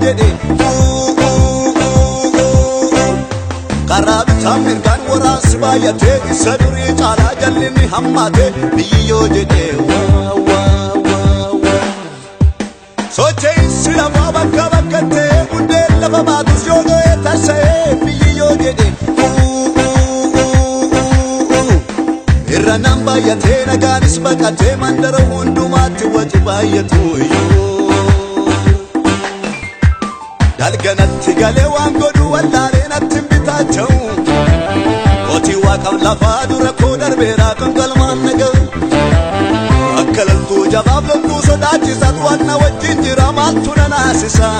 jede Karab tamir kan waras bayate saduri chala jalni hammate biyo jede soche sila baba kabakate gude lava madus yodo etase biyo jede Irranam bayate naganis bakate mandara hundumati wajibayatu Dalganatti gale wangodu wallalenatti bitaachau Oti waaqam lafa dura ko darbera kan galmaan naga Akkalaltu jabaab loltu sodaachisat wanna wajjin jira maaltu nanaasisa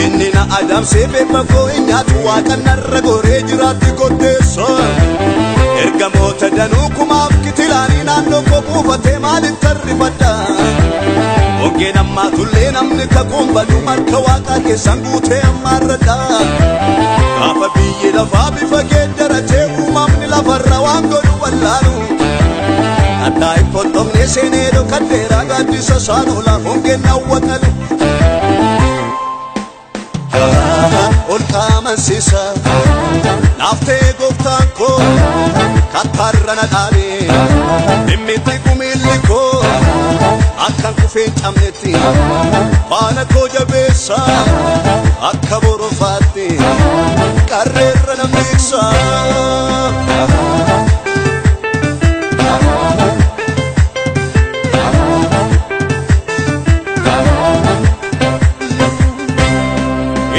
Inni na adamsee beekma koo hinyaatu waaqan narra goree jiraatti kotteessa Ergamoota danuu kumaaf kitilaanii naannoo koo buufatee maalitti arrifadha Ogeen ammaa tullee namni kakumbadu marka waaqaa keessan guutee ammaarradha Gaafa biyyi lafaa bifa geeddaratee uumamni lafarra waan godhu wallaalu Addaa hin fottomnee seenee dhokadheeraa gaaddisa saanolaa hongeen nawwaqalu Ol qaamansiisa laaftee gooftaan koo kattarra na dhaabee dhimmitti kumilli koo Akkan kufeen camnetti faana koo jabeessa akka borofaatti qarreerra na miiksa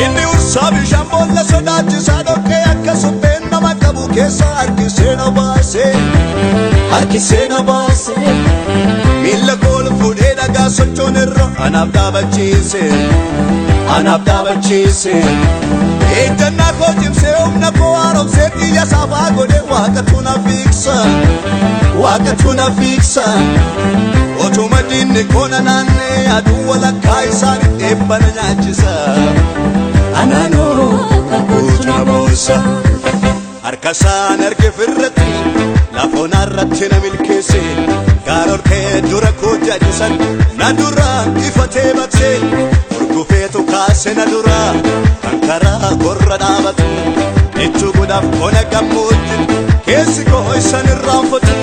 Inni ursaa bishaan boolla sodaachisaa dhoqqee akka supheen nama qabu keessa harkisee na baase Milla kool fuudhee dhagaa sochoonerra anaaf dhaabachiise Ejjannaa koo cimsee humna koo haaromsee xiyya saafaa godhee waaqatu na fiiksa Otuma diinni koo na naannee aduu walakkaa isaanii eebbana nyaachisa Anaanoo kakuutu na boonsa Harkasaan arge firratti lafoonarratti na milkeesse Gaarol kee dura koo jaajisan na dura ifatee baksee Urgufeetu kaase na dura kan karaa gorra dhaabatu Ejjuu godhaaf kona gammoojji keessi koo isan irraanfatu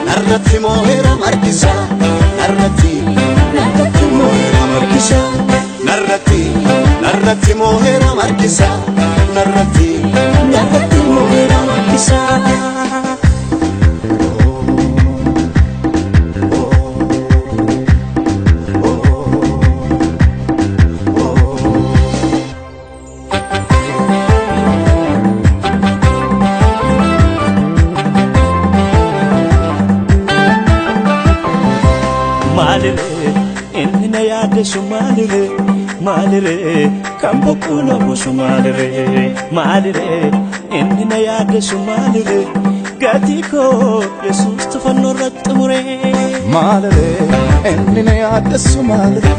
Narratti moo'eera margisa Narratti moo'eera margisa Narratti moo'eera margisa Narratti moo'eera margisa Malire kamboku na busu malire inni na yaadessu malire gatiko Yesus tufanno rattumure malire inni na yaadessu malire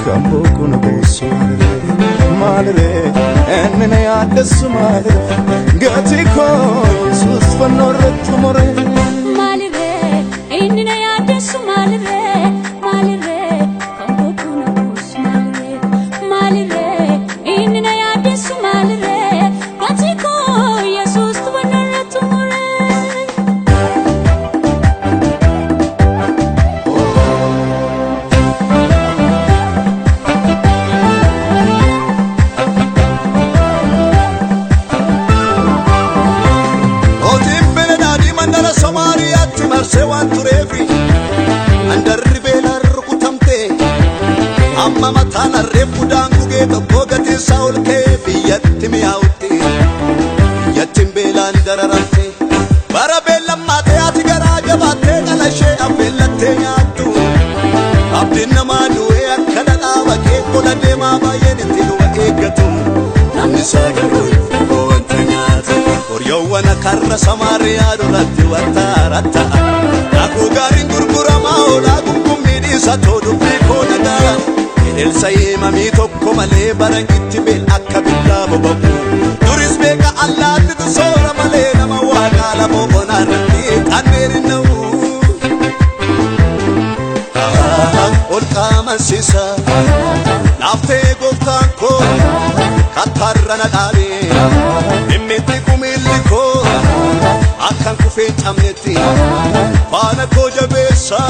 kamboku na busu malire inni na yaadessu malire gatiko Yesus tufanno rattumure malire inni na yaadessu malire Amma mataan reefu daangugee tokko gatii saa'ol kee biyyatti mi'aawutti biyyattiin beelaan dararamte bara beellammaatee ati garaa jabaattee qalashee affeellattee nyaattu abdiin namaa du'ee akka dhadhaaba kee qola deemaa baay'een itti luba eeggatu namni isaa garuu ifuu wanta nyaata horyoowwan akarra samaariyaa duratti wattaaratta Aku garin gurgurama ola gumgummi isa todo biko naga Elsa yema mi tokko male barangitti bel akka billa bobo Duris beka Allah tu sora male nama waga la bobona rati taneri no Ol kama amansiisa laaftee gooftaan koo kattarra na dhaabe dhimmitti kumilli koo akkan kufee cabnetti faana koo jabeessa